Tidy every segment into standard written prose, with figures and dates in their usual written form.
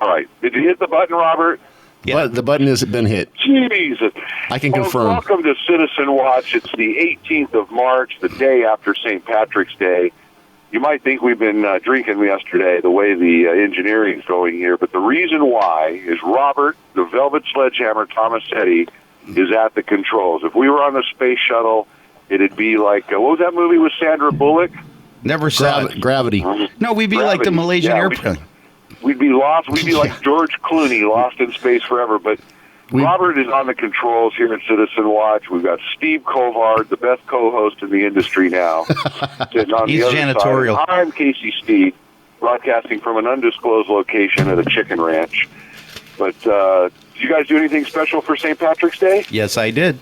All right. Did you hit the button, Robert? Yeah. But the button has been hit. Jesus. I can Well, confirm. Welcome to Citizen Watch. It's the 18th of March, the day after St. Patrick's Day. You might think we've been drinking yesterday, the way the engineering's going here, but the reason why is Robert, the Velvet Sledgehammer Tomasetti, is at the controls. If we were on the space shuttle, it'd be like, what was that movie with Sandra Bullock? Never saw it. Gravity. No, we'd be like the Malaysian airplane. We'd be lost. We'd be like George Clooney, lost in space forever. But Robert is on the controls here at Citizen Watch. We've got Steve Colvard, the best co-host in the industry now. Sitting on He's the other janitorial. Side. I'm Casey Steed, broadcasting from an undisclosed location at a chicken ranch. But did you guys do anything special for St. Patrick's Day? Yes, I did.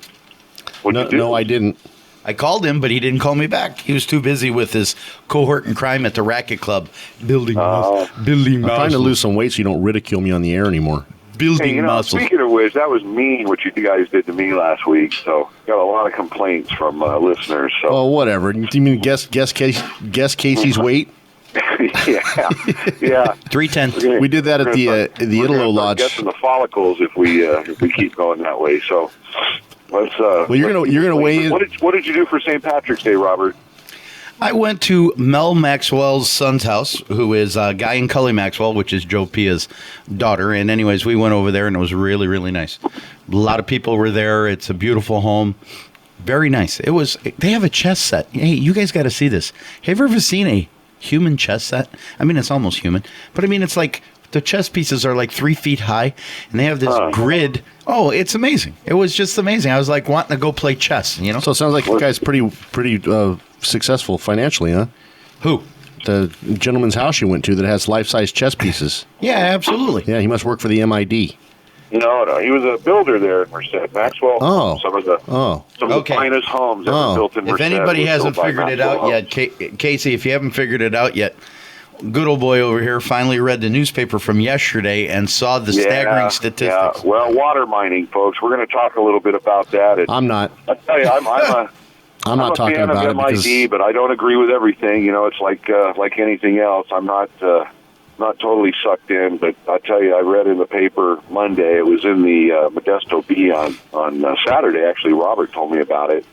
What'd you do? No, I didn't. I called him, but he didn't call me back. He was too busy with his cohort in crime at the racket club, building muscle. I'm trying to lose some weight so you don't ridicule me on the air anymore. Building Hey, muscle. speaking of which, that was mean what you guys did to me last week. So got a lot of complaints from listeners. So Oh, whatever. Do you mean guess Casey's weight? yeah. 310. We did that at the Italo Lodge. Guessing the follicles if we keep going that way. So let's. Well, you're gonna weigh in. What did you do for St. Patrick's Day, Robert? I went to Mel Maxwell's son's house, who is Guy and Cully Maxwell, which is Joe Pia's daughter. And anyways, we went over there, and it was really, really nice. A lot of people were there. It's a beautiful home. Very nice. They have a chess set. Hey, you guys got to see this. Have you ever seen a human chess set? I mean, it's almost human. But, I mean, it's like the chess pieces are like 3 feet high, and they have this grid. Oh, it's amazing. It was just amazing. I was like wanting to go play chess, you know? So it sounds like you guys pretty successful financially, huh? Who? The gentleman's house you went to that has life-size chess pieces. Yeah, absolutely. Yeah, he must work for the MID. No, he was a builder there in Merced. Maxwell. Oh. Some of the finest homes ever built in Merced. If anybody was hasn't built by figured it Maxwell out yet, Casey, if you haven't figured it out yet, good old boy over here finally read the newspaper from yesterday and saw the staggering statistics. Yeah. Well, water mining, folks. We're going to talk a little bit about that. I'm not. I tell you, I'm not a talking fan about of MID, it because but I don't agree with everything. You know, it's like anything else. I'm not totally sucked in, but I tell you, I read in the paper Monday. It was in the Modesto Bee on Saturday. Actually, Robert told me about it.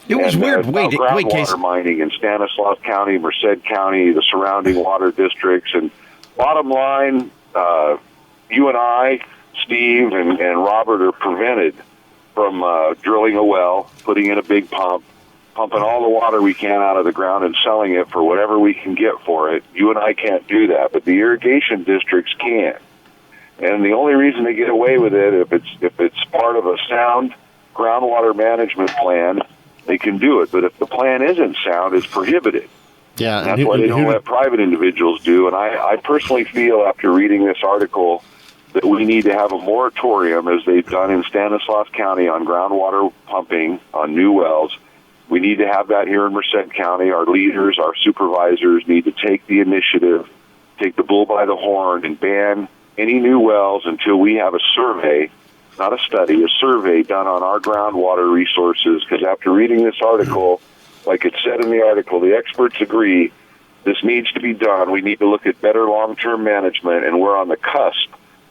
It was weird. Wait, Casey. Groundwater mining in Stanislaus County, Merced County, the surrounding water districts, and bottom line, you and I, Steve and Robert, are prevented from drilling a well, putting in a big pump, pumping all the water we can out of the ground and selling it for whatever we can get for it. You and I can't do that, but the irrigation districts can. And the only reason they get away with it, if it's part of a sound groundwater management plan, they can do it. But if the plan isn't sound, it's prohibited. yeah, And that's why they don't let private individuals do. And I personally feel, after reading this article, that we need to have a moratorium, as they've done in Stanislaus County, on groundwater pumping on new wells. We need to have that here in Merced County. Our leaders, our supervisors need to take the initiative, take the bull by the horn, and ban any new wells until we have a survey, not a study, a survey done on our groundwater resources. Because after reading this article, like it said in the article, the experts agree this needs to be done. We need to look at better long-term management, and we're on the cusp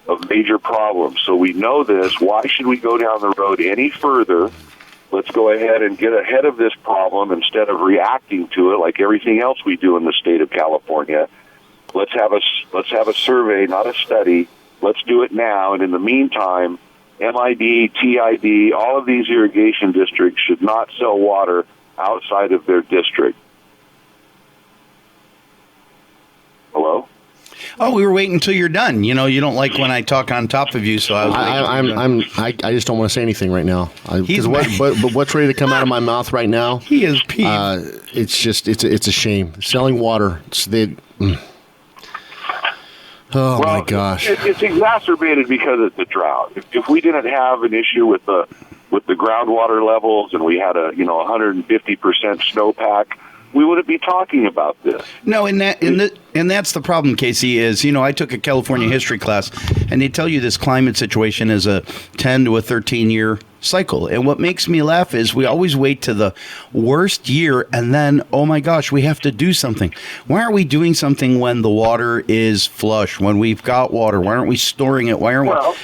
of major problems. So we know this. Why should we go down the road any further? Let's go ahead and get ahead of this problem instead of reacting to it like everything else we do in the state of California. Let's have a survey, not a study. Let's do it now. And in the meantime, MID, TID, all of these irrigation districts should not sell water outside of their district. Hello? Oh, we were waiting until you're done. You know, you don't like when I talk on top of you, so I was. I just don't want to say anything right now. But what's ready to come out of my mouth right now? He is peeved. It's a shame. Selling water. My gosh. It's exacerbated because of the drought. If we didn't have an issue with the groundwater levels and we had a 150% snowpack, we wouldn't be talking about this. No, and that's the problem, Casey, is, I took a California history class, and they tell you this climate situation is a 10 to a 13-year cycle. And what makes me laugh is we always wait to the worst year and then, oh my gosh, we have to do something. Why aren't we doing something when the water is flush, when we've got water? Why aren't we storing it? Why aren't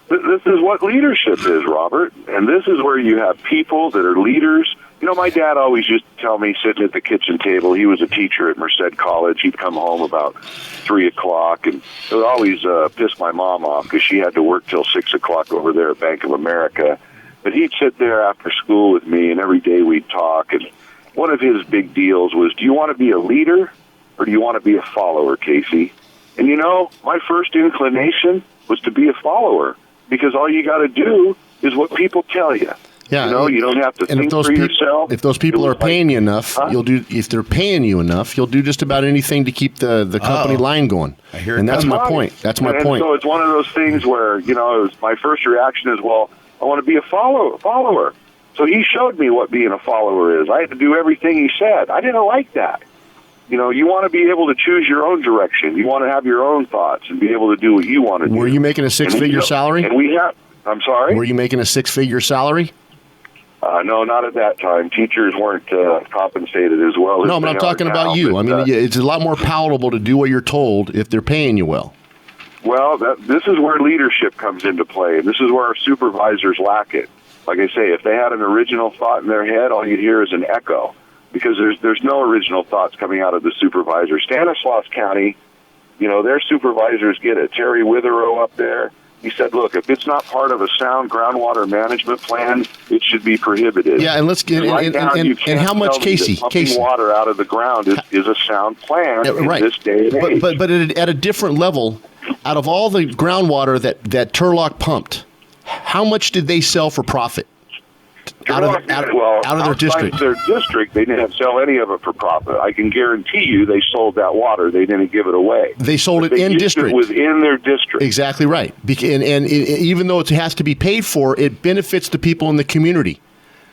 This is what leadership is, Robert. And this is where you have people that are leaders. You know, my dad always used to tell me, sitting at the kitchen table, he was a teacher at Merced College. He'd come home about 3 o'clock, and it would always piss my mom off because she had to work till 6 o'clock over there at Bank of America. But he'd sit there after school with me, and every day we'd talk. And one of his big deals was, do you want to be a leader or do you want to be a follower, Casey? And, you know, my first inclination was to be a follower because all you got to do is what people tell you. Yeah, you know, you don't have to think for yourself. If those people are paying you enough, you'll do. If they're paying you enough, you'll do just about anything to keep the company line going. I hear and that's my point. That's my point. So it's one of those things where, you know, my first reaction is, well, I want to be a follower. So he showed me what being a follower is. I had to do everything he said. I didn't like that. You know, you want to be able to choose your own direction. You want to have your own thoughts and be able to do what you want to do. Were you making a six-figure salary? And we have. I'm sorry? Were you making a six-figure salary? No, not at that time. Teachers weren't compensated as well. No, but I'm talking about you. I mean, it's a lot more palatable to do what you're told if they're paying you well. Well, this is where leadership comes into play, and this is where our supervisors lack it. Like I say, if they had an original thought in their head, all you'd hear is an echo, because there's no original thoughts coming out of the supervisor. Stanislaus County, you know, their supervisors get it. Terry Witherow up there, he said, look, if it's not part of a sound groundwater management plan, it should be prohibited. Yeah, and let's get and how much, Casey? Pumping water out of the ground is a sound plan in this day and age. But at a different level, out of all the groundwater that Turlock pumped, how much did they sell for profit? Out of their district. Their district, they didn't sell any of it for profit. I can guarantee you they sold that water. They didn't give it away. They sold it in district. It was in their district. Exactly right. And even though it has to be paid for, it benefits the people in the community.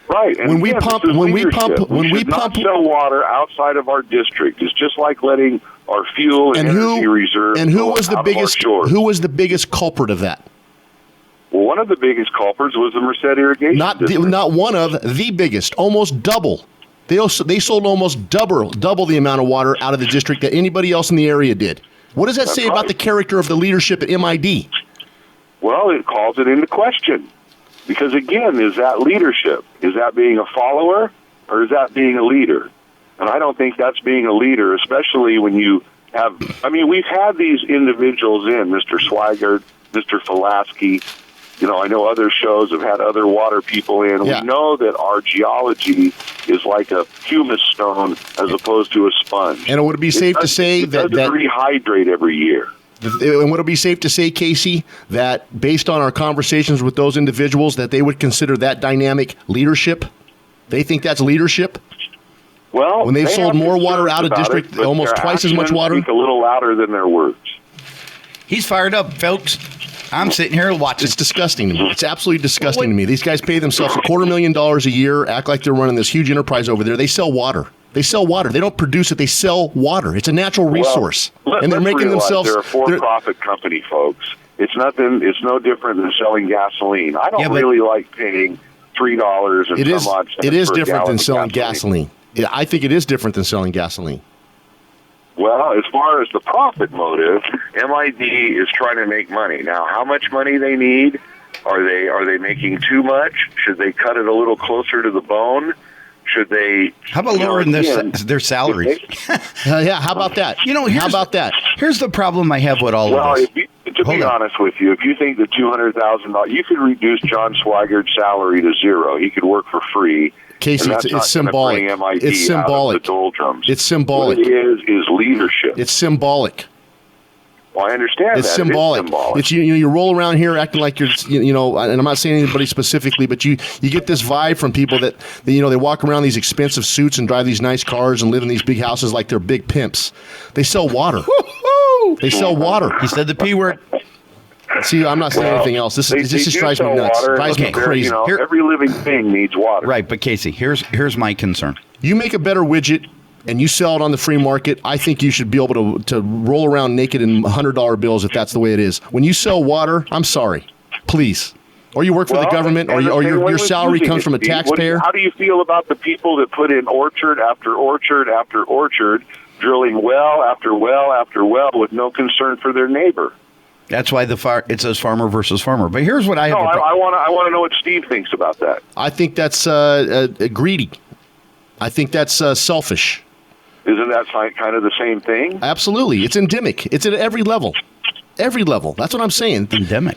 Right. And when we pump, not sell water outside of our district. It's just like letting our fuel and energy reserves. And who was the biggest culprit of that? Well, one of the biggest culprits was the Merced Irrigation District. Not one of the biggest, almost double. They sold almost double the amount of water out of the district that anybody else in the area did. What does that say about the character of the leadership at MID? Well, it calls it into question. Because, again, is that leadership? Is that being a follower, or is that being a leader? And I don't think that's being a leader, especially when you have... I mean, we've had these individuals in, Mr. Swigert, Mr. Fulaski. You know, I know other shows have had other water people in. Yeah. We know that our geology is like a humus stone as opposed to a sponge. And would it be safe to say that... It doesn't rehydrate every year. And would it be safe to say, Casey, that based on our conversations with those individuals, that they would consider that dynamic leadership? They think that's leadership? Well, when they've sold more water out of district, almost twice as much water? Speak a little louder than their words. He's fired up, folks. I'm sitting here watching. It's disgusting to me. It's absolutely disgusting to me. These guys pay themselves $250,000 a year, act like they're running this huge enterprise over there. They sell water. They don't produce it. They sell water. It's a natural resource. And they're making themselves... They're a for-profit company, folks. It's nothing. It's no different than selling gasoline. I don't really like paying $3 and some odd cents. It is different than selling gasoline. I think it is different than selling gasoline. Well, as far as the profit motive, MID is trying to make money. Now, how much money they need? Are they making too much? Should they cut it a little closer to the bone? Should they... How about lowering their salaries? Yeah, how about that? How about that? Here's the problem I have with all of this. To be honest with you, if you think that $200,000... You could reduce John Swigert's salary to zero. He could work for free. Casey, it's symbolic. It's symbolic. It's symbolic. What it is leadership. It's symbolic. Well, I understand it's symbolic. It's you roll around here acting like you're, and I'm not saying anybody specifically, but you get this vibe from people that they walk around these expensive suits and drive these nice cars and live in these big houses like they're big pimps. They sell water. They sell water. He said the P word. See, I'm not saying anything else. This just drives me nuts. Drives me crazy. Every living thing needs water. Right, but Casey, here's my concern. You make a better widget and you sell it on the free market, I think you should be able to roll around naked in $100 bills if that's the way it is. When you sell water, I'm sorry. Please. or you work for the government, or your salary comes from a taxpayer. How do you feel about the people that put in orchard after orchard after orchard, drilling well after well after well with no concern for their neighbor? That's why it says farmer versus farmer. But here's what I have. I want to know what Steve thinks about that. I think that's greedy. I think that's selfish. Isn't that kind of the same thing? Absolutely. It's endemic. It's at every level. Every level. That's what I'm saying. Endemic.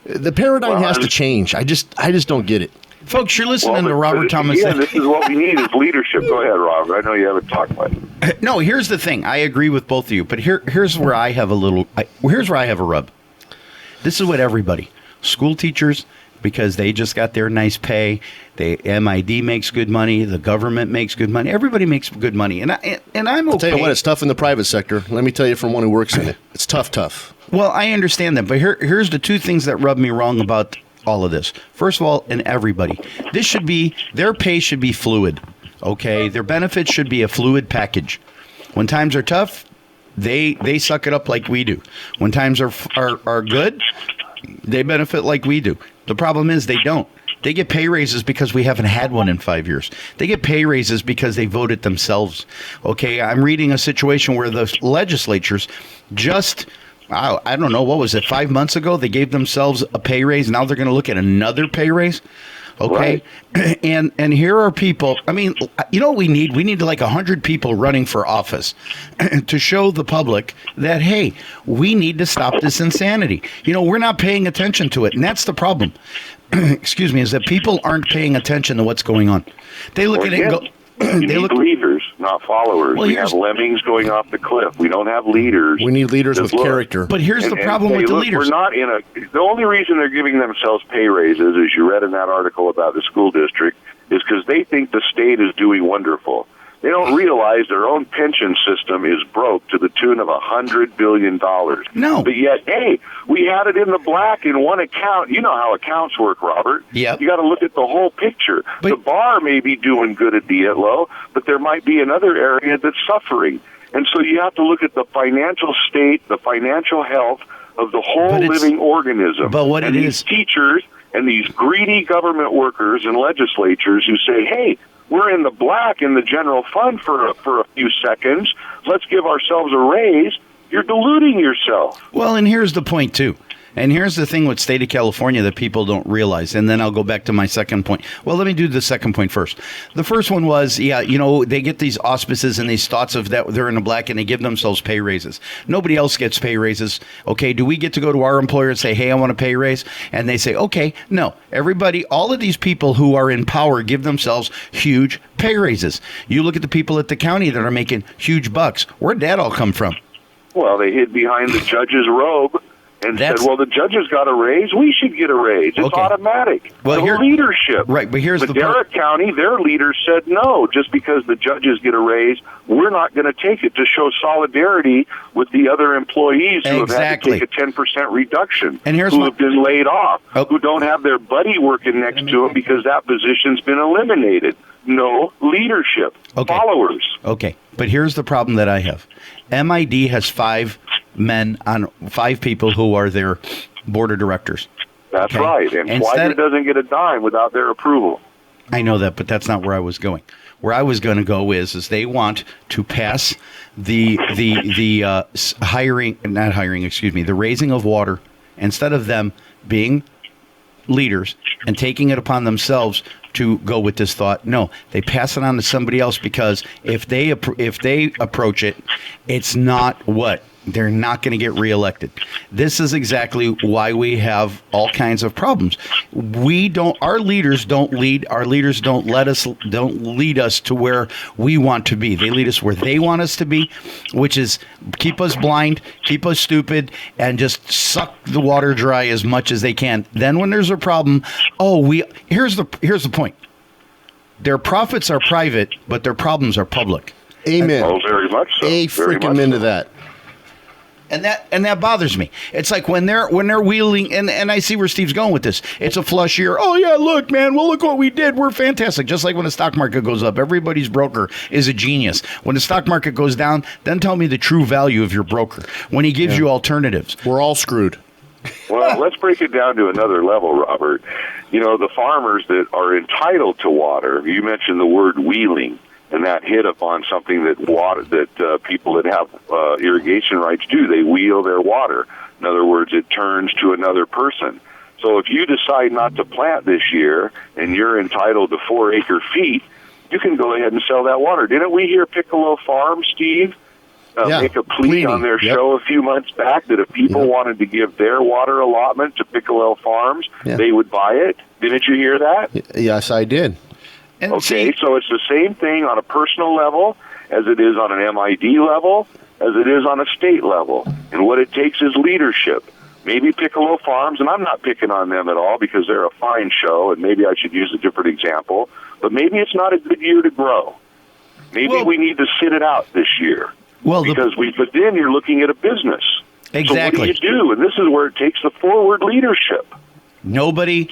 The paradigm has to change. I just don't get it. Folks, you're listening to Robert Tomasetti. Yeah, this is what we need is leadership. Go ahead, Robert. I know you haven't talked much. No, here's the thing. I agree with both of you, but here's where I have here's where I have a rub. This is what everybody, school teachers, because they just got their nice pay. MID makes good money. The government makes good money. Everybody makes good money, and I'm okay. I'll tell you what, it's tough in the private sector. Let me tell you from one who works in it. It's tough. Well, I understand that, but here's the two things that rub me wrong about all of this. First of all, and everybody, their pay should be fluid. Okay, their benefits should be a fluid package. When times are tough, they suck it up like we do. When times are good, they benefit like we do. The problem is they don't. They get pay raises because we haven't had one in 5 years. They get pay raises because they voted themselves. Okay, I'm reading a situation where the legislatures just, I don't know, what was it, 5 months ago? They gave themselves a pay raise. Now they're going to look at another pay raise. Okay, right. And here are people. I mean, you know what we need? We need like 100 people running for office to show the public that, hey, we need to stop this insanity. You know, we're not paying attention to it, and that's the problem. Excuse me, is that people aren't paying attention to what's going on. They look at it and go. You need leaders, not followers. Well, we have lemmings going off the cliff. We don't have leaders. We need leaders with character. But here's the problem with the leaders. We're not the only reason they're giving themselves pay raises, as you read in that article about the school district, is because they think the state is doing wonderful. They don't realize their own pension system is broke to the tune of $100 billion. No. But yet, hey, we had it in the black in one account. You know how accounts work, Robert. Yep. You got to look at the whole picture. But the bar may be doing good at Dietlow, but there might be another area that's suffering. And so you have to look at the financial state, the financial health of the whole living organism. But what and it these is, teachers and these greedy government workers and legislatures who say, hey, we're in the black in the general fund for a few seconds. Let's give ourselves a raise. You're deluding yourself. Well, and here's the point, too. And here's the thing with state of California that people don't realize. And then I'll go back to my second point. Well, let me do the second point first. The first one was, they get these auspices and these thoughts of that they're in the black and they give themselves pay raises. Nobody else gets pay raises. Okay, do we get to go to our employer and say, hey, I want a pay raise? And they say, okay, no. Everybody, all of these people who are in power give themselves huge pay raises. You look at the people at the county that are making huge bucks. Where'd that all come from? Well, they hid behind the judge's robe and said, well, the judges got a raise, we should get a raise. It's automatic. Well, leadership. Right, but here's Madera County, their leaders said, no, just because the judges get a raise, we're not going to take it, to show solidarity with the other employees who have had to take a 10% reduction, and who have been laid off, who don't have their buddy working next to them because that position's been eliminated. No leadership. Followers. Okay, but here's the problem that I have. MID has 5 people who are their board of directors. That's right. And Flagler doesn't get a dime without their approval. I know that, but that's not where I was going. Where I was going to go is they want to pass the raising of water, instead of them being leaders and taking it upon themselves to go with this thought. No, they pass it on to somebody else, because if they approach it, it's not what they're not going to get reelected. This is exactly why we have all kinds of problems. Our leaders don't lead us to where we want to be. They lead us where they want us to be, which is keep us blind, keep us stupid, and just suck the water dry as much as they can. Then when there's a problem, here's the point. Their profits are private, but their problems are public. Amen. Oh, very much so. Freaking into that. And that bothers me. It's like when they're wheeling, and I see where Steve's going with this. It's a flush year. Oh yeah, look, man. Well, look what we did. We're fantastic. Just like when the stock market goes up, everybody's broker is a genius. When the stock market goes down, then tell me the true value of your broker. When he gives you alternatives, we're all screwed. Well, let's break it down to another level, Robert. The farmers that are entitled to water, you mentioned the word wheeling, and that hit upon something that people that have irrigation rights do. They wheel their water. In other words, it turns to another person. So if you decide not to plant this year and you're entitled to 4 acre feet, you can go ahead and sell that water. Didn't we hear Piccolo Farm, Steve, make a plea on their show a few months back that if people wanted to give their water allotment to Piccolo Farms, they would buy it? Didn't you hear that? Yes, I did. Okay, so it's the same thing on a personal level as it is on an MID level, as it is on a state level. And what it takes is leadership. Maybe Piccolo Farms, and I'm not picking on them at all because they're a fine show, and maybe I should use a different example, but maybe it's not a good year to grow. Maybe we need to sit it out this year. But then you're looking at a business. Exactly. So what do you do? And this is where it takes the forward leadership. Nobody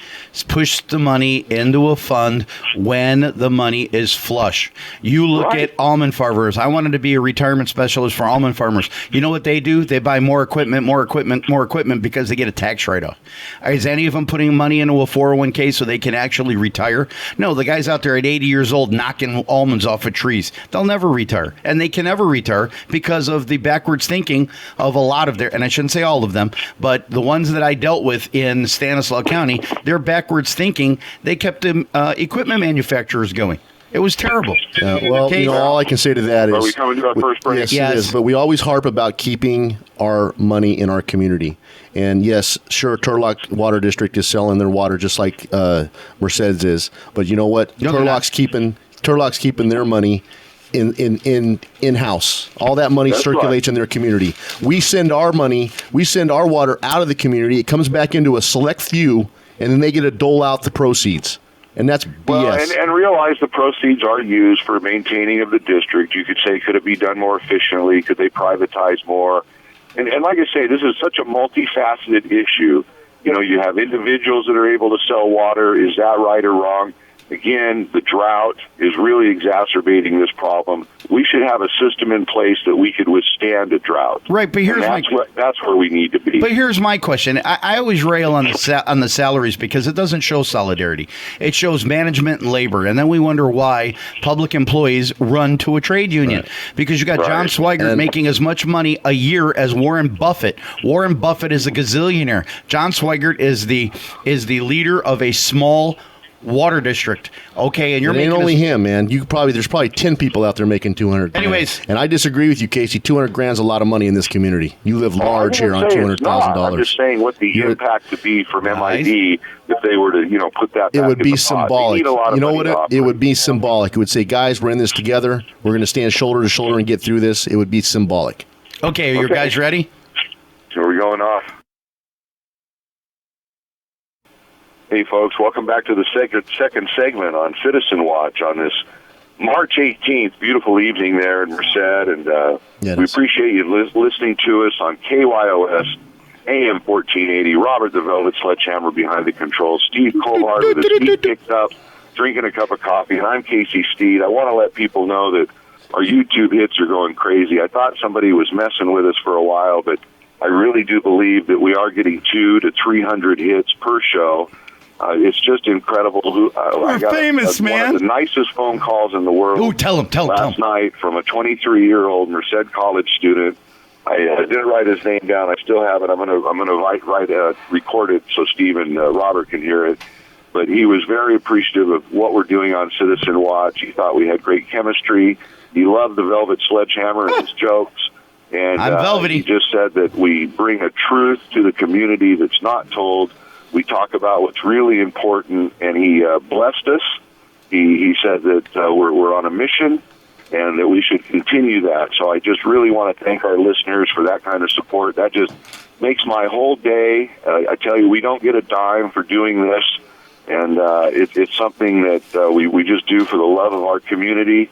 pushed the money into a fund when the money is flush. You look at almond farmers. I wanted to be a retirement specialist for almond farmers. You know what they do? They buy more equipment because they get a tax write-off. Is any of them putting money into a 401k so they can actually retire? No, the guy's out there at 80 years old knocking almonds off of trees. They'll never retire. And they can never retire because of the backwards thinking of a lot of their, and I shouldn't say all of them, but the ones that I dealt with in Stanislaus County, they're backwards thinking. They kept the equipment manufacturers going. It was terrible. All I can say to that is... Are we coming to our first break? Yes, it is. But we always harp about keeping our money in our community. And yes, sure, Turlock Water District is selling their water just like Merced is. But you know what? Turlock's keeping their money in-house. All that money circulates in their community. We send our money, we send our water out of the community. It comes back into a select few, and then they get to dole out the proceeds. And that's BS. Well, and realize the proceeds are used for maintaining of the district. You could say, could it be done more efficiently? Could they privatize more? And like I say, this is such a multifaceted issue. You have individuals that are able to sell water. Is that right or wrong? Again, the drought is really exacerbating this problem. We should have a system in place that we could withstand a drought. Right, but that's where we need to be. But here's my question. I always rail on the salaries because it doesn't show solidarity. It shows management and labor, and then we wonder why public employees run to a trade union. Right. Because you got John Swigert making as much money a year as Warren Buffett. Warren Buffett is a gazillionaire. John Swigert is the leader of a small water district. Okay, and you're making only him, man. There's probably 10 people out there making 200. Anyways, and I disagree with you, Casey. 200 grand is a lot of money in this community. You live large here on $200,000. I'm just saying what the impact could be from MID if they were to, put that. It would be symbolic. You know what? It would be symbolic. It would say, guys, we're in this together. We're going to stand shoulder to shoulder and get through this. It would be symbolic. Okay, are you guys ready? So we're going off. Hey, folks, welcome back to the second segment on Citizen Watch on this March 18th, beautiful evening there in Merced, and we appreciate you listening to us on KYOS, AM 1480, Robert the Velvet Sledgehammer behind the controls, Steve Colvard with his feet kicked up, drinking a cup of coffee, and I'm Casey Steed. I want to let people know that our YouTube hits are going crazy. I thought somebody was messing with us for a while, but I really do believe that we are getting 200 to 300 hits per show. It's just incredible. We're famous, man. One of the nicest phone calls in the world. Ooh, tell him. Last night from a 23-year-old Merced College student. I didn't write his name down. I still have it. I'm gonna record it so Steve and Robert can hear it. But he was very appreciative of what we're doing on Citizen Watch. He thought we had great chemistry. He loved the Velvet Sledgehammer and his jokes. And he just said that we bring a truth to the community that's not told. We talk about what's really important, and he blessed us. He said that we're on a mission and that we should continue that. So I just really want to thank our listeners for that kind of support. That just makes my whole day. I tell you, we don't get a dime for doing this, and it's something that we just do for the love of our community.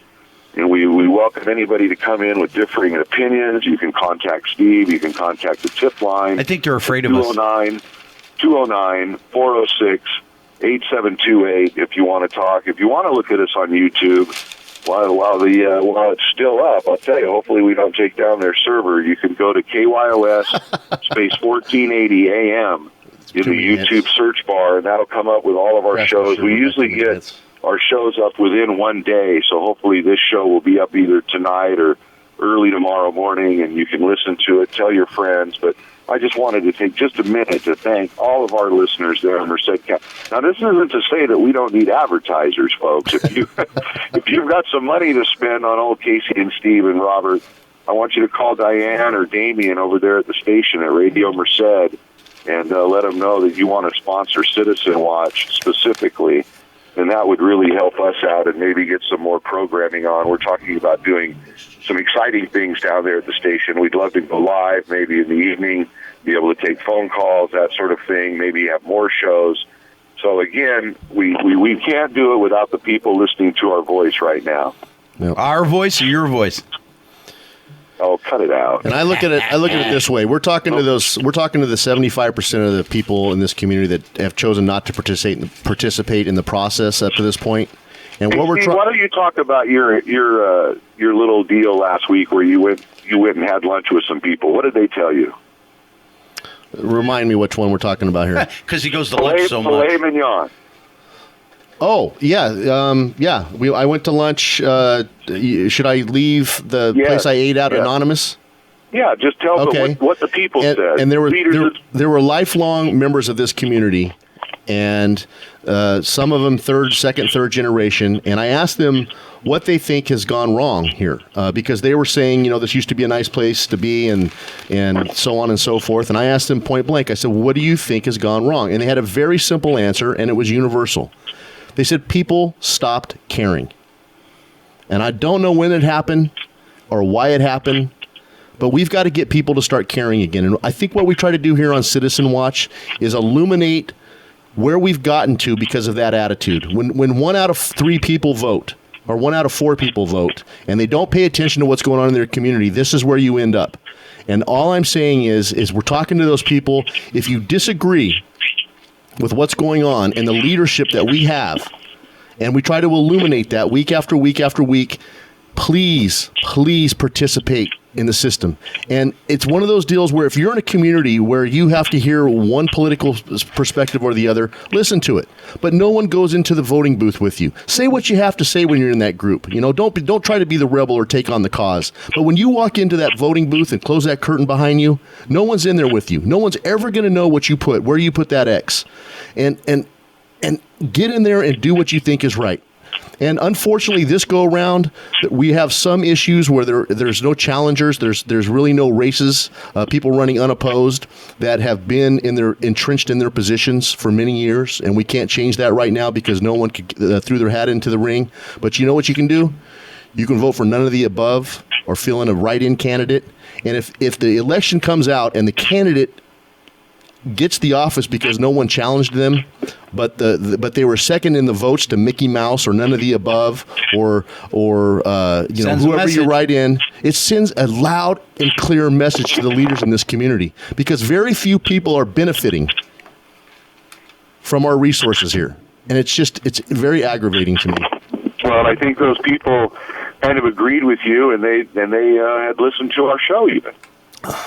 And we welcome anybody to come in with differing opinions. You can contact Steve. You can contact the tip line. I think they're afraid of us. 209-406-8728 if you want to talk. If you want to look at us on YouTube, while it's still up, I'll tell you, hopefully we don't take down their server. You can go to KYOS space 1480 AM in the YouTube search bar, and that'll come up with all of our shows. We usually get our shows up within one day, so hopefully this show will be up either tonight or early tomorrow morning, and you can listen to it, tell your friends. But I just wanted to take just a minute to thank all of our listeners there in Merced County. Now, this isn't to say that we don't need advertisers, folks. If you've got some money to spend on old Casey and Steve and Robert, I want you to call Diane or Damien over there at the station at Radio Merced and let them know that you want to sponsor Citizen Watch specifically, and that would really help us out and maybe get some more programming on. We're talking about doing some exciting things down there at the station. We'd love to go live maybe in the evening, be able to take phone calls, that sort of thing, maybe have more shows. So again, we can't do it without the people listening to our voice right now. Our voice or your voice? Oh, cut it out. And I look at it this way. We're talking to the 75% of the people in this community that have chosen not to participate in the process up to this point. And what we're why don't you talk about your little deal last week where you went and had lunch with some people? What did they tell you? Remind me which one we're talking about here. Because he goes to lunch so much. Filet mignon. Oh, yeah. I went to lunch. Should I leave the place I ate at anonymous? Yeah, just tell them what the people said. And there were lifelong members of this community, and some of them second, third generation. And I asked them what they think has gone wrong here, because they were saying, this used to be a nice place to be, and so on and so forth. And I asked them point blank. I said, what do you think has gone wrong? And they had a very simple answer, and it was universal. They said people stopped caring. And I don't know when it happened or why it happened, but we've got to get people to start caring again. And I think what we try to do here on Citizen Watch is illuminate where we've gotten to because of that attitude. When 1 out of 3 people vote, or 1 out of 4 people vote, and they don't pay attention to what's going on in their community, this is where you end up. And all I'm saying is we're talking to those people. If you disagree with what's going on and the leadership that we have, and we try to illuminate that week after week after week, please participate in the system. And it's one of those deals where if you're in a community where you have to hear one political perspective or the other, listen to it. But no one goes into the voting booth with you. Say what you have to say when you're in that group. Don't try to be the rebel or take on the cause. But when you walk into that voting booth and close that curtain behind you, no one's in there with you. No one's ever going to know where you put that X. And get in there and do what you think is right. And unfortunately, this go around, we have some issues where there's no challengers. There's really no races. People running unopposed that have been entrenched in their positions for many years, and we can't change that right now because no one threw their hat into the ring. But you know what you can do? You can vote for none of the above or fill in a write-in candidate. And if the election comes out and the candidate gets the office because no one challenged them, but they were second in the votes to Mickey Mouse or none of the above, or whoever you write in, it sends a loud and clear message to the leaders in this community, because very few people are benefiting from our resources here, and it's very aggravating to me. Well, I think those people kind of agreed with you, and they had listened to our show even.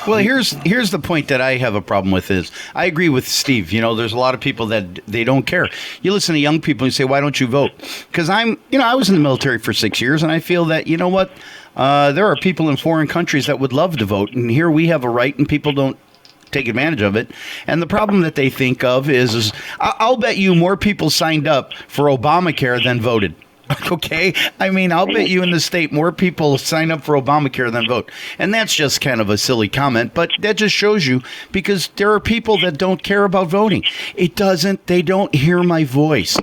Well, here's the point that I have a problem with is I agree with Steve. There's a lot of people that they don't care. You listen to young people and you say, why don't you vote? Because I was in the military for 6 years, and I feel that, there are people in foreign countries that would love to vote, and here we have a right and people don't take advantage of it. And the problem that they think of is I'll bet you more people signed up for Obamacare than voted. Okay? I'll bet you in the state more people sign up for Obamacare than vote. And that's just kind of a silly comment, but that just shows you, because there are people that don't care about voting. They don't hear my voice.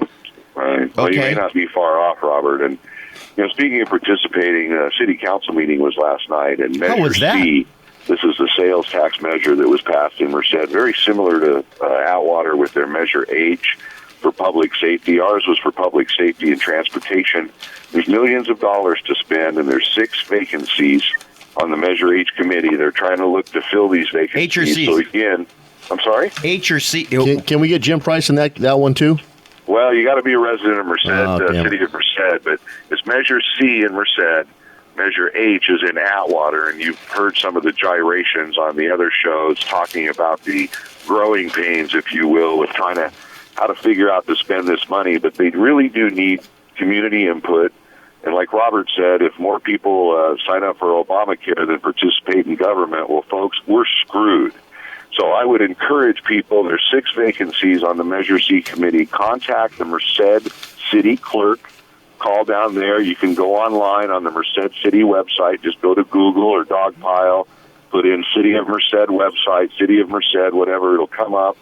Right. Well, you may not be far off, Robert. And, speaking of participating, a city council meeting was last night, and Measure C, this is the sales tax measure that was passed in Merced, very similar to Atwater with their Measure H, for public safety. Ours was for public safety and transportation. There's millions of dollars to spend, and there's 6 vacancies on the Measure H committee. They're trying to look to fill these vacancies. H or C? So again, I'm sorry? H or C? Can we get Jim Price in that one too? Well, you got to be a resident of Merced, city of Merced, Merced, but it's Measure C in Merced. Measure H is in Atwater, and you've heard some of the gyrations on the other shows talking about the growing pains, if you will, with trying to how to figure out to spend this money. But they really do need community input. And like Robert said, if more people sign up for Obamacare than participate in government, well, folks, we're screwed. So I would encourage people, there's 6 vacancies on the Measure C committee, contact the Merced City Clerk. Call down there. You can go online on the Merced City website. Just go to Google or Dogpile, put in City of Merced website, City of Merced, whatever, it'll come up.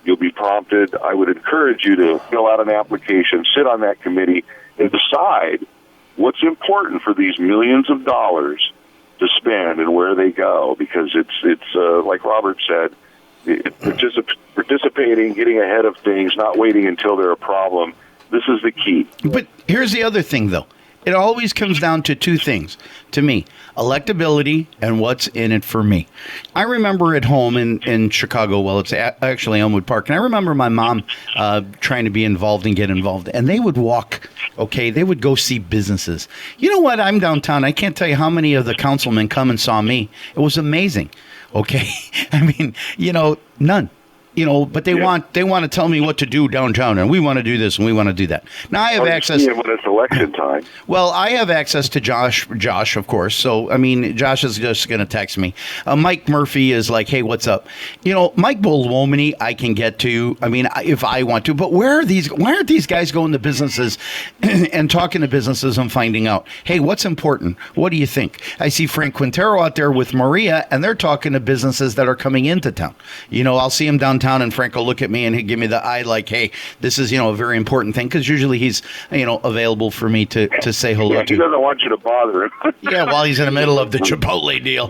You'll be prompted. I would encourage you to fill out an application, sit on that committee, and decide what's important for these millions of dollars to spend and where they go. Because it's like Robert said, participating, getting ahead of things, not waiting until they're a problem. This is the key. But here's the other thing, though. It always comes down to 2 things to me: electability and what's in it for me. I remember at home in Chicago, well, it's actually Elmwood Park, and I remember my mom trying to be involved and get involved, and they would walk, they would go see businesses. You know what? I'm downtown. I can't tell you how many of the councilmen come and saw me. It was amazing, I mean, none. But they want to tell me what to do downtown, and we want to do this and we want to do that. Now I have access. When it's election time. Well, I have access to Josh, of course. So I mean, Josh is just going to text me. Mike Murphy is like, "Hey, what's up?" Mike Bolomini, I can get to. I mean, if I want to. But why aren't these guys going to businesses and talking to businesses and finding out, hey, what's important? What do you think? I see Frank Quintero out there with Maria, and they're talking to businesses that are coming into town. I'll see him downtown. And Frank will look at me and he'll give me the eye like, hey, this is, a very important thing. Because usually he's, available for me to say hello to. He doesn't want you to bother him. Yeah, while he's in the middle of the Chipotle deal.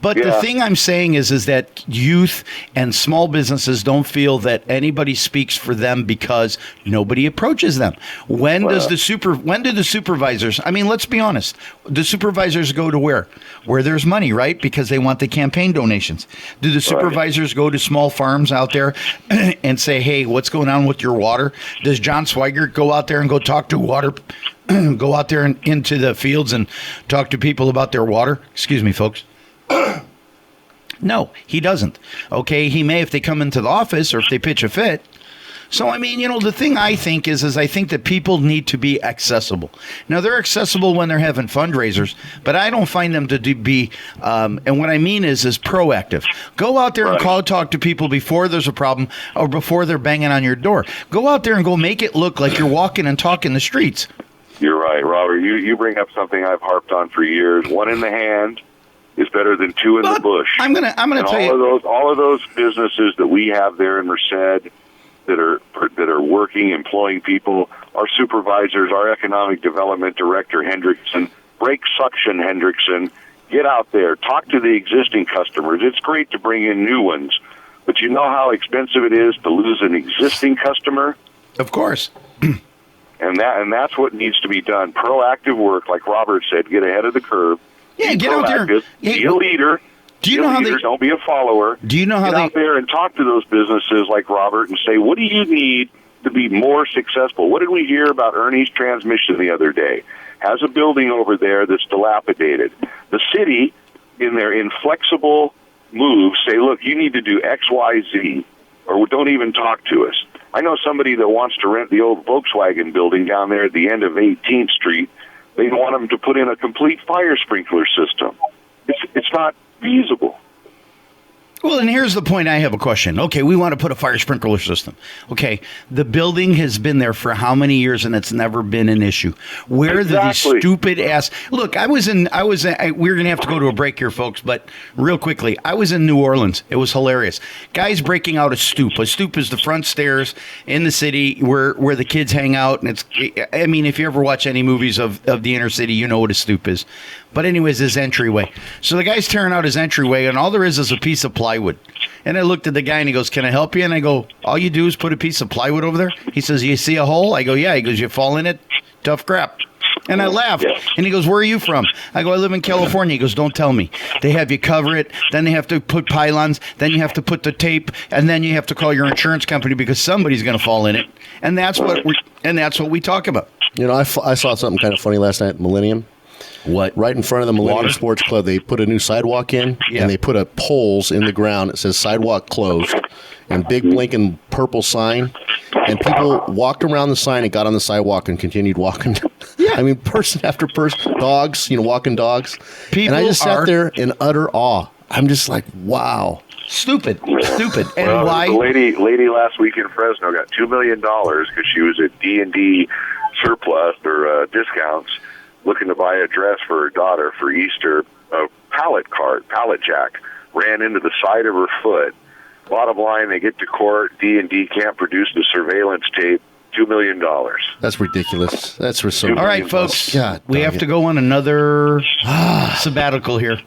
But the thing I'm saying is that youth and small businesses don't feel that anybody speaks for them because nobody approaches them. When do the supervisors, I mean, let's be honest, the supervisors go to where? Where there's money, right? Because they want the campaign donations. Do the supervisors go to small farms out there and say, hey, what's going on with your water? Does John Swigert go out there and go talk to water, go out there and into the fields and talk to people about their water? Excuse me, folks. No, he doesn't. He may if they come into the office or if they pitch a fit. So, I mean, the thing I think is I think that people need to be accessible. Now, they're accessible when they're having fundraisers, but I don't find them to be, and what I mean is proactive. Go out there and talk to people before there's a problem or before they're banging on your door. Go out there and go make it look like you're walking and talking the streets. You're right, Robert. You bring up something I've harped on for years. One in the hand is better than 2 in the bush. I'm gonna tell you, all of those businesses that we have there in Merced that are working, employing people, our supervisors, our economic development director, Hendrickson, break suction, Hendrickson, get out there, talk to the existing customers. It's great to bring in new ones, but you know how expensive it is to lose an existing customer? Of course. And that's what needs to be done. Proactive work, like Robert said, get ahead of the curve. Yeah, get out there. Be a leader. Do you know how they don't be a follower? Do you know how Get out there and talk to those businesses like Robert and say, what do you need to be more successful? What did we hear about Ernie's Transmission the other day? Has a building over there that's dilapidated. The city, in their inflexible moves, say, look, you need to do X, Y, Z, or don't even talk to us. I know somebody that wants to rent the old Volkswagen building down there at the end of 18th Street. They want them to put in a complete fire sprinkler system. It's not feasible. Well, and here's the point. I have a question. Okay, we want to put a fire sprinkler system. Okay, the building has been there for how many years, and it's never been an issue. Where these stupid ass? Look, we're going to have to go to a break here, folks. But real quickly, I was in New Orleans. It was hilarious. Guys breaking out a stoop. A stoop is the front stairs in the city where the kids hang out, and I mean, if you ever watch any movies of the inner city, you know what a stoop is. But anyways, his entryway. So the guy's tearing out his entryway, and all there is a piece of plywood. And I looked at the guy, and he goes, can I help you? And I go, all you do is put a piece of plywood over there? He says, you see a hole? I go, yeah. He goes, you fall in it? Tough crap. And I laughed. And he goes, where are you from? I go, I live in California. He goes, don't tell me. They have you cover it. Then they have to put pylons. Then you have to put the tape. And then you have to call your insurance company because somebody's going to fall in it. And that's what we talk about. You know, I saw something kind of funny last night at Millennium. What? Right in front of the Millennium Water? Sports Club, they put a new sidewalk in, and they put poles in the ground that says sidewalk closed, and big blinking purple sign. And people walked around the sign and got on the sidewalk and continued walking. Yeah. I mean, person after person, dogs, walking dogs. People and I just sat there in utter awe. I'm just like, wow. Stupid. And well, why? The lady last week in Fresno got $2 million because she was at D&D surplus or discounts looking to buy a dress for her daughter for Easter. A pallet jack, ran into the side of her foot. Bottom line, they get to court. D&D can't produce the surveillance tape. $2 million. That's ridiculous. That's for so. All right, folks. God, we have to go on another sabbatical here.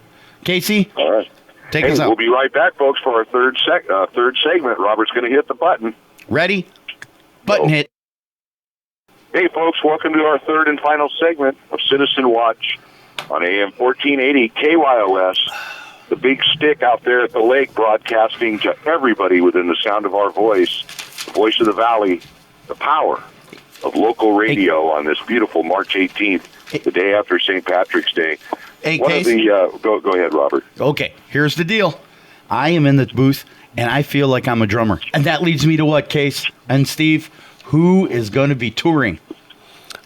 Casey? All right. Take us out. We'll be right back, folks, for our third segment. Robert's going to hit the button. Ready? Button hit. Hey, folks, welcome to our third and final segment of Citizen Watch on AM 1480 KYOS. The big stick out there at the lake broadcasting to everybody within the sound of our voice, the voice of the valley, the power of local radio on this beautiful March 18th, the day after St. Patrick's Day. Hey, Go ahead, Robert. Okay, here's the deal. I am in the booth, and I feel like I'm a drummer. And that leads me to what, Case and Steve? Who is going to be touring?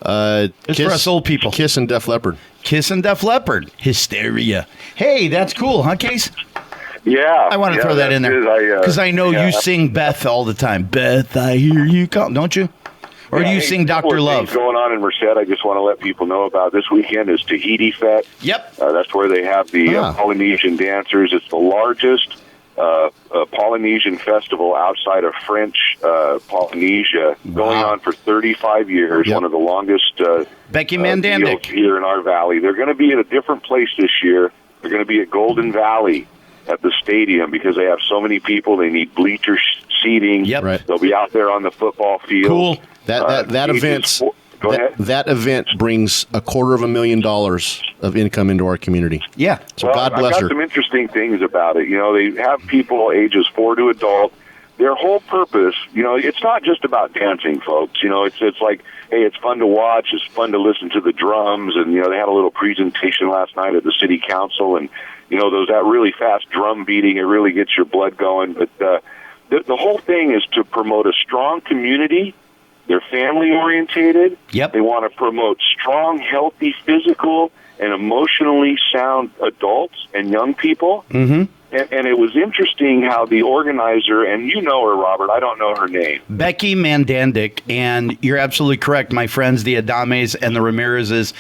It's for us old people. Kiss and Def Leppard. Kiss and Def Leppard. Hysteria. Hey, that's cool, huh, Case? Yeah. I want to throw that in there. Because I know you sing Beth all the time. Beth, I hear you call. Don't you? Or do you sing Dr. Love? What's going on in Merced, I just want to let people know about this weekend is Tahiti Fete. Yep. That's where they have the Polynesian dancers. It's the largest Polynesian festival outside of French Polynesia, going on for 35 years, one of the longest Becky Mandandic here in our valley. They're going to be at a different place this year. They're going to be at Golden Valley at the stadium because they have so many people. They need bleacher seating. Yep. Right. They'll be out there on the football field. Cool. That event brings $250,000 of income into our community. Yeah. So God bless her. I've got some interesting things about it. They have people ages 4 to adult. Their whole purpose, it's not just about dancing, folks. It's like, hey, it's fun to watch. It's fun to listen to the drums. And, they had a little presentation last night at the city council. And, that really fast drum beating, it really gets your blood going. But the whole thing is to promote a strong community. They're family-orientated. Yep. They want to promote strong, healthy, physical, and emotionally sound adults and young people. Mm-hmm. And it was interesting how the organizer, and you know her, Robert, I don't know her name. Becky Mandandic, and you're absolutely correct, my friends, the Adames and the Ramirez's,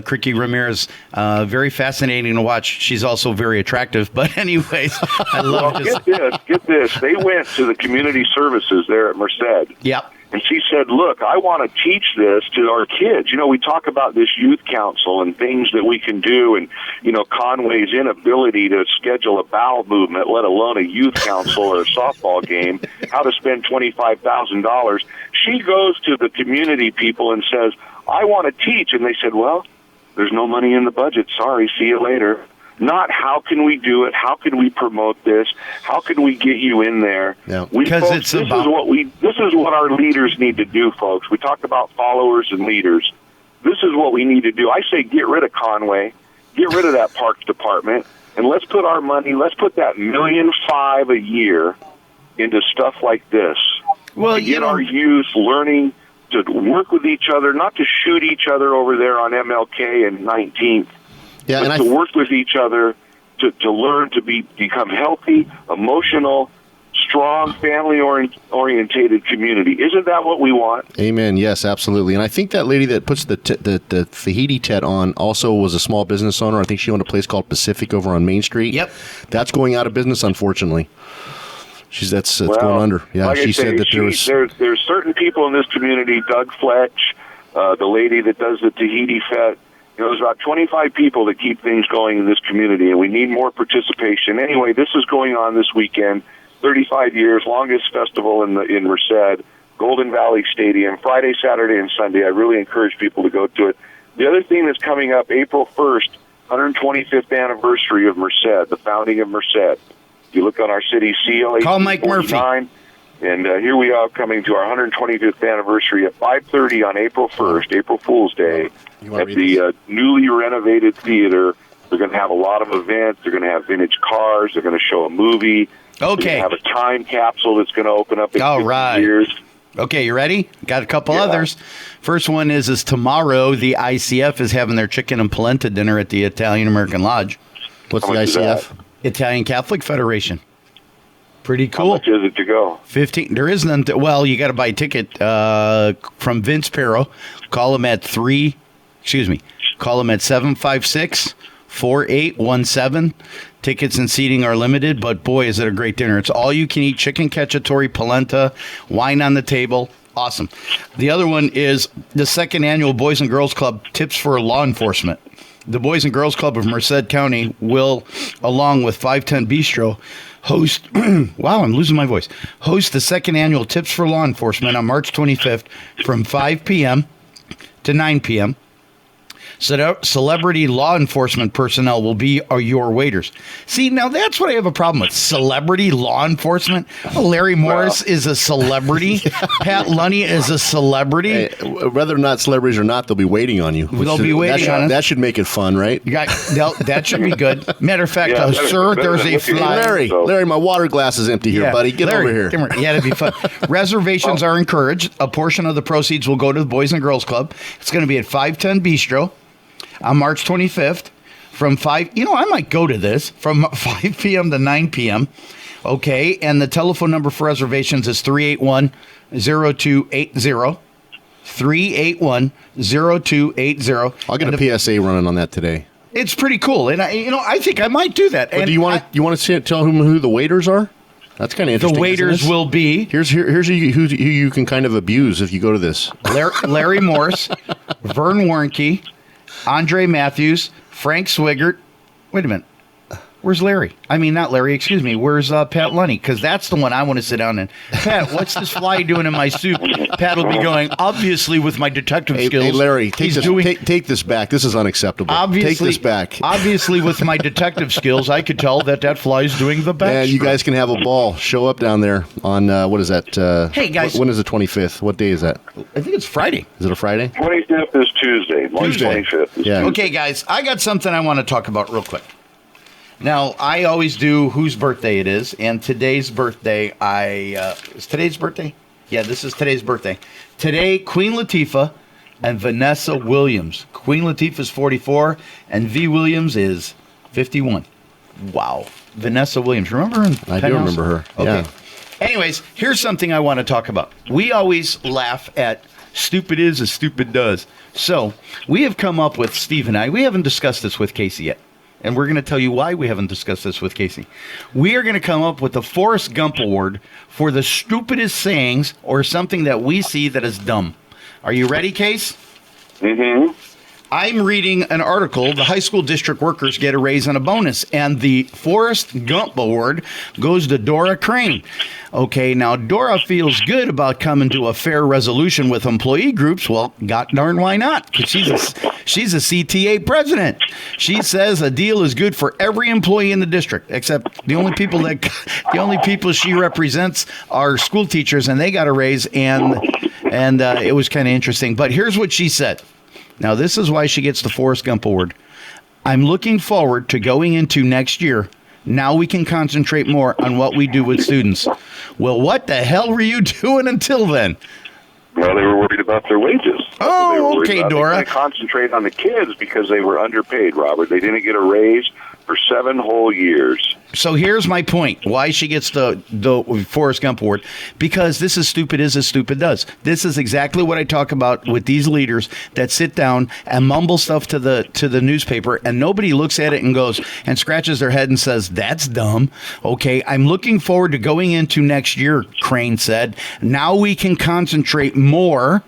Kiki Ramirez, very fascinating to watch. She's also very attractive, but anyways, I love Get this. They went to the community services there at Merced. Yep. And she said, look, I want to teach this to our kids. We talk about this youth council and things that we can do and, Conway's inability to schedule a bowel movement, let alone a youth council or a softball game, how to spend $25,000. She goes to the community people and says, I want to teach. And they said, well, there's no money in the budget. Sorry, see you later. Not how can we do it? How can we promote this? How can we get you in there? Yeah. This is what our leaders need to do, folks. We talk about followers and leaders. This is what we need to do. I say get rid of Conway, get rid of that parks department, and let's put our money, let's put that $1.5 million a year into stuff like this. Well, to get our youth learning to work with each other, not to shoot each other over there on MLK and 19th. Yeah, but to work with each other, to learn to become healthy, emotional, strong, family-orientated community. Isn't that what we want? Amen. Yes, absolutely. And I think that lady that puts the Tahiti tet on also was a small business owner. I think she owned a place called Pacific over on Main Street. Yep. That's going out of business, unfortunately. It's going under. Yeah, like she said that there's certain people in this community, Doug Fletch, the lady that does the Tahiti Fete. There's about 25 people that keep things going in this community, and we need more participation. Anyway, this is going on this weekend, 35 years, longest festival in Merced, Golden Valley Stadium, Friday, Saturday, and Sunday. I really encourage people to go to it. The other thing that's coming up, April 1st, 125th anniversary of Merced, the founding of Merced. If you look on our city seal, call Mike Murphy. And here we are coming to our 125th anniversary at 5:30 on April 1st, April Fool's Day, at the newly renovated theater. They're going to have a lot of events. They're going to have vintage cars. They're going to show a movie. Okay. They have a time capsule that's going to open up in 50 years. Okay, you ready? Got a couple others. First one is tomorrow the ICF is having their chicken and polenta dinner at the Italo-American Lodge. What's the ICF? Italian Catholic Federation. Pretty cool. How much is it to go? 15. There is none. Well, you got to buy a ticket from Vince Perro. Call him at Call him at 756-4817. Tickets and seating are limited, but boy, is it a great dinner. It's all you can eat chicken cacciatore, polenta, wine on the table. Awesome. The other one is the second annual Boys and Girls Club Tips for Law Enforcement. The Boys and Girls Club of Merced County will, along with 510 Bistro, host, wow, I'm losing my voice, host the second annual Tips for Law Enforcement on March 25th from 5 p.m. to 9 p.m. Celebrity law enforcement personnel will be your waiters. See, now that's what I have a problem with. Celebrity law enforcement. Larry Morris is a celebrity. Pat Lunny is a celebrity. Hey, whether or not celebrities or not, they'll be waiting on you. They'll be waiting on us. That should make it fun, right? That should be good. Matter of fact, sir, there's a fly. Larry, my water glass is empty here, buddy. Get over here. Yeah, that'd be fun. Reservations are encouraged. A portion of the proceeds will go to the Boys and Girls Club. It's going to be at 510 Bistro on March 25th from 5. I might go to this from 5 p.m. to 9 p.m. Okay, and the telephone number for reservations is 381-0280. 381-0280. I'll get a PSA running on that today. It's pretty cool, and I think I might do that. And do you want to tell him who the waiters are? That's kind of interesting. The waiters will be here's who you can kind of abuse if you go to this. Larry Morse, Vern Warnke, Andre Matthews, Frank Swigert. Wait a minute. Where's Larry? I mean, not Larry, excuse me. Where's Pat Lunny? Because that's the one I want to sit down in. Pat, what's this fly doing in my soup? Pat will be going, obviously, with my detective skills. Hey, Larry, take this back. This is unacceptable. Take this back. Obviously, with my detective skills, I could tell that fly's doing the best. Yeah, you guys can have a ball. Show up down there on, what is that? Hey, guys. When is the 25th? What day is that? I think it's Friday. Is it a Friday? 25th is Tuesday. March 25th is Tuesday. Okay, guys, I got something I want to talk about real quick. Now, I always do whose birthday it is, and today's birthday, is today's birthday? Yeah, this is today's birthday. Today, Queen Latifah and Vanessa Williams. Queen Latifah's 44, and V. Williams is 51. Wow. Vanessa Williams. Remember her? I do remember her. Okay. Yeah. Anyways, here's something I want to talk about. We always laugh at stupid is as stupid does. So, we have come up with, Steve and I, we haven't discussed this with Casey yet. And we're going to tell you why we haven't discussed this with Casey. We are going to come up with the Forrest Gump Award for the stupidest sayings or something that we see that is dumb. Are you ready, Case? Mm-hmm. I'm reading an article. The high school district workers get a raise and a bonus, and the Forrest Gump Award goes to Dora Crane. Okay, now Dora feels good about coming to a fair resolution with employee groups. Well, god darn, why not? Because she's a CTA president. She says a deal is good for every employee in the district, except the only people she represents are school teachers, and they got a raise, and it was kind of interesting. But here's what she said. Now, this is why she gets the Forrest Gump Award. I'm looking forward to going into next year. Now we can concentrate more on what we do with students. Well, what the hell were you doing until then? Well, they were worried about their wages. Oh, okay, Dora. They concentrate on the kids because they were underpaid, Robert. They didn't get a raise for 7 whole years. So here's my point. Why she gets the Forrest Gump Award. Because this is stupid as stupid does. This is exactly what I talk about with these leaders that sit down and mumble stuff to the newspaper, and nobody looks at it and goes and scratches their head and says, that's dumb. Okay, I'm looking forward to going into next year, Crane said. Now we can concentrate more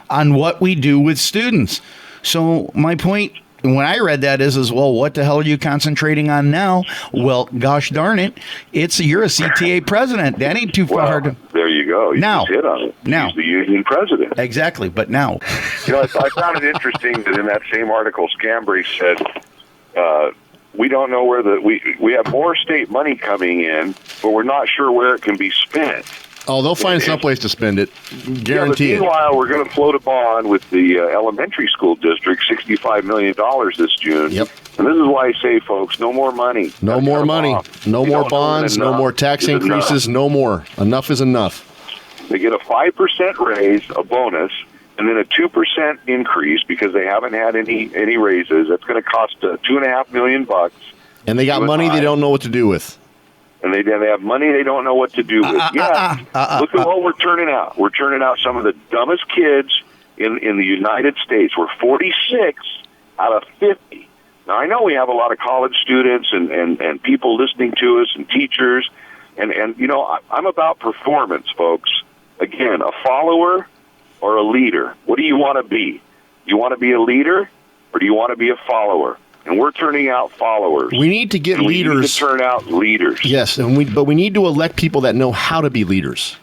on what we do with students. So my point when I read that is well, what the hell are you concentrating on now? Well, gosh darn it, you're a CTA president. That ain't too far. There you go. You now, just hit on it. Now, he's the union president. Exactly, but now. I found it interesting that in that same article, Scambray said, we don't know where we have more state money coming in, but we're not sure where it can be spent. Oh, they'll find someplace to spend it. Guarantee it. Meanwhile, we're going to float a bond with the elementary school district, $65 million this June. Yep. And this is why I say, folks, no more money. No more money. No more bonds. No more tax increases. No more. Enough is enough. They get a 5% raise, a bonus, and then a 2% increase because they haven't had any raises. That's going to cost $2.5 million. And they got money they don't know what to do with. And they have money they don't know what to do with. Look at what we're turning out. We're turning out some of the dumbest kids in the United States. We're 46 out of 50. Now, I know we have a lot of college students and people listening to us and teachers. And you know, I'm about performance, folks. Again, a follower or a leader. What do you want to be? You want to be a leader or do you want to be a follower? And we're turning out followers. We need to get leaders. We need to turn out leaders. Yes, but we need to elect people that know how to be leaders.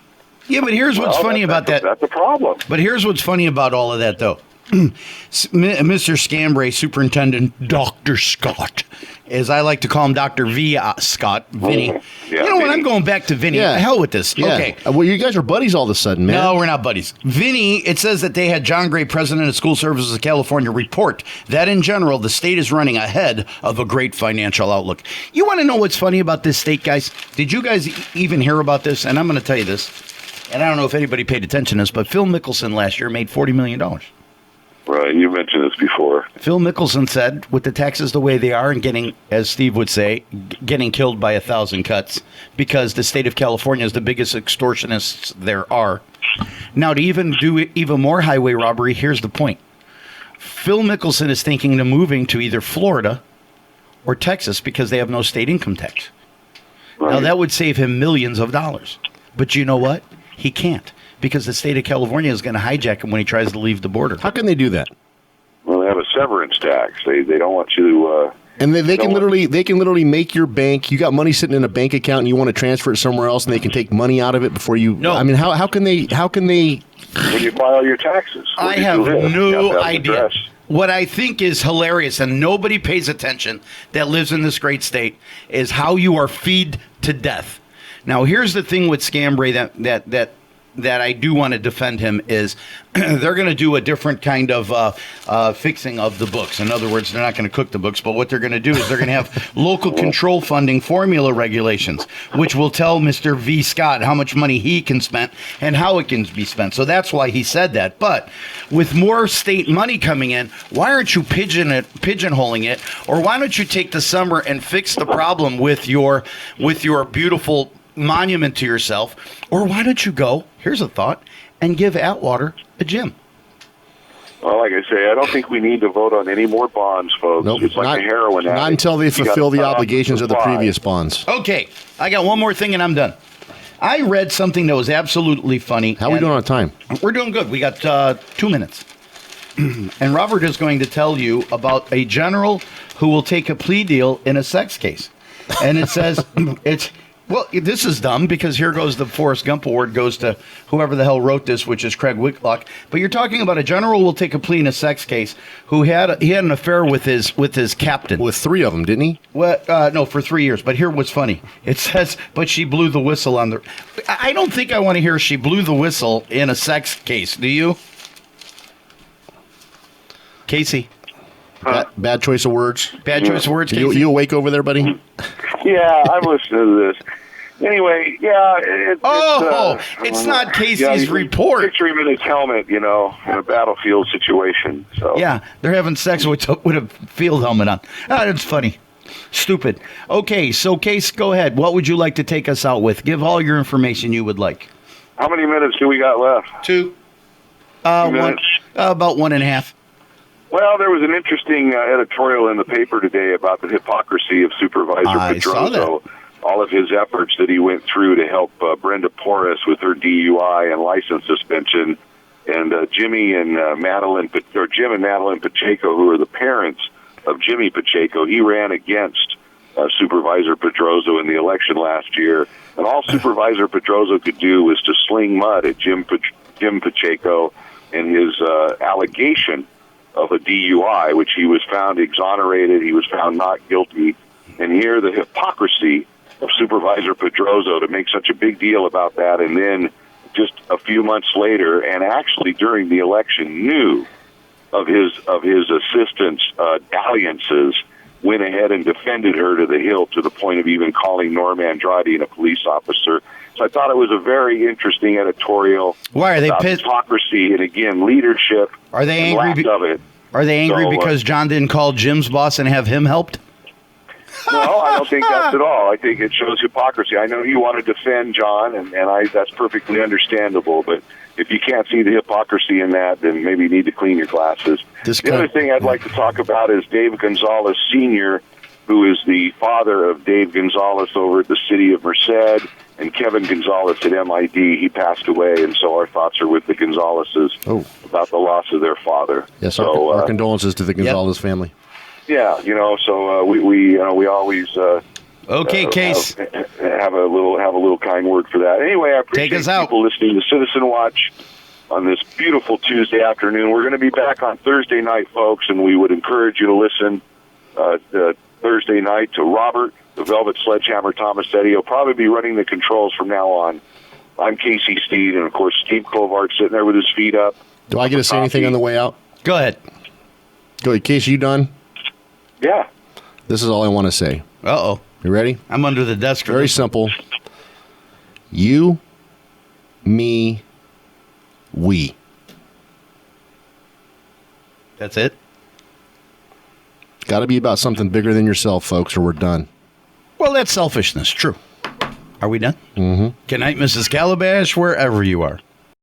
Yeah, but here's what's funny about that. That's a problem. But here's what's funny about all of that, though. Mr. Scambray, Superintendent Dr. Scott, as I like to call him, Dr. V. Scott, Vinny. Yeah, you know what? I'm going back to Vinny. Yeah. Hell with this. Yeah. Okay. Well, you guys are buddies all of a sudden, man. No, we're not buddies. Vinny, it says that they had John Gray, president of School Services of California, report that in general, the state is running ahead of a great financial outlook. You want to know what's funny about this state, guys? Did you guys even hear about this? And I'm going to tell you this, and I don't know if anybody paid attention to this, but Phil Mickelson last year made $40 million. Right, you mentioned this before. Phil Mickelson said, with the taxes the way they are and getting, as Steve would say, getting killed by 1,000 cuts, because the state of California is the biggest extortionists there are. Now, to even do even more highway robbery, here's the point. Phil Mickelson is thinking of moving to either Florida or Texas because they have no state income tax. Right. Now, that would save him millions of dollars. But you know what? He can't. Because the state of California is going to hijack him when he tries to leave the border. How can they do that? Well, they have a severance tax. They don't want you to. And they can literally make your bank. You got money sitting in a bank account, and you want to transfer it somewhere else, and they can take money out of it before you. No. I mean, how can they? When you file your taxes, I have no idea. What I think is hilarious, and nobody pays attention that lives in this great state, is how you are feed to death. Now, here's the thing with Scambray that I do want to defend him is they're going to do a different kind of fixing of the books. In other words, they're not going to cook the books, but what they're going to do is they're going to have local control funding formula regulations, which will tell Mr. V. Scott how much money he can spend and how it can be spent. So that's why he said that. But with more state money coming in, why aren't you pigeonholing it? Or why don't you take the summer and fix the problem with your beautiful monument to yourself? Or why don't you go, here's a thought, and give Atwater a gym? Well, like I say, I don't think we need to vote on any more bonds, folks. Nope, it's like a heroin addict. Not until they fulfill the obligations of the previous bonds. Okay, I got one more thing and I'm done. I read something that was absolutely funny. How are we doing on time? We're doing good. We got 2 minutes. And Robert is going to tell you about a general who will take a plea deal in a sex case. And it says, well, this is dumb because here goes the Forrest Gump Award goes to whoever the hell wrote this, which is Craig Whitlock. But you're talking about a general will take a plea in a sex case who had an affair with his captain. With 3 of them, didn't he? Well, no, for 3 years. But here what's funny. It says, but she blew the whistle on the... I don't think I want to hear she blew the whistle in a sex case. Do you? Casey? Bad choice of words. Bad choice of words, Casey? You awake over there, buddy? Yeah, I'm listening to this. Anyway, yeah. It's not Casey's report. Picture him in his helmet, in a battlefield situation. So yeah, they're having sex with a field helmet on. That's funny. Stupid. Okay, so Case, go ahead. What would you like to take us out with? Give all your information you would like. How many minutes do we got left? 2. About 1.5. Well, there was an interesting editorial in the paper today about the hypocrisy of Supervisor Pedroso, all of his efforts that he went through to help Brenda Porras with her DUI and license suspension, and Jim and Madeline Pacheco, who are the parents of Jimmy Pacheco. He ran against Supervisor Pedroso in the election last year, and all Supervisor Pedroso could do was to sling mud at Jim Pacheco and his allegation of a DUI, which he was found exonerated, he was found not guilty. And here the hypocrisy Supervisor Pedroso to make such a big deal about that, and then just a few months later, and actually during the election, knew of his assistant's dalliances, went ahead and defended her to the hilt, to the point of even calling Norm Andrade a police officer. So I thought it was a very interesting editorial. Why are they about pissed? Hypocrisy and, again, leadership. Are they and angry? lack of it. Are they angry So, because John didn't call Jim's boss and have him helped? No, I don't think that's at all. I think it shows hypocrisy. I know you want to defend John, and that's perfectly understandable. But if you can't see the hypocrisy in that, then maybe you need to clean your glasses. The other thing I'd like to talk about is Dave Gonzalez Sr., who is the father of Dave Gonzalez over at the city of Merced, and Kevin Gonzalez at MID. He passed away, and so our thoughts are with the Gonzalezes about the loss of their father. Yes, our condolences to the Gonzalez family. Yeah, so we always okay, Case, have a little kind word for that. Anyway, I appreciate Take us out. people listening to Citizen Watch on this beautiful Tuesday afternoon. We're going to be back on Thursday night, folks, and we would encourage you to listen Thursday night to Robert, the Velvet Sledgehammer Tomasetti. He'll probably be running the controls from now on. I'm Casey Steed, and of course Steve Colvard sitting there with his feet up. Do I get to say anything on the way out? Go ahead. Go ahead, Casey. You done? Yeah. This is all I want to say. Uh-oh. You ready? I'm under the desk. Very simple. You, me, we. That's it? Got to be about something bigger than yourself, folks, or we're done. Well, that's selfishness. True. Are we done? Mm-hmm. Good night, Mrs. Calabash, wherever you are.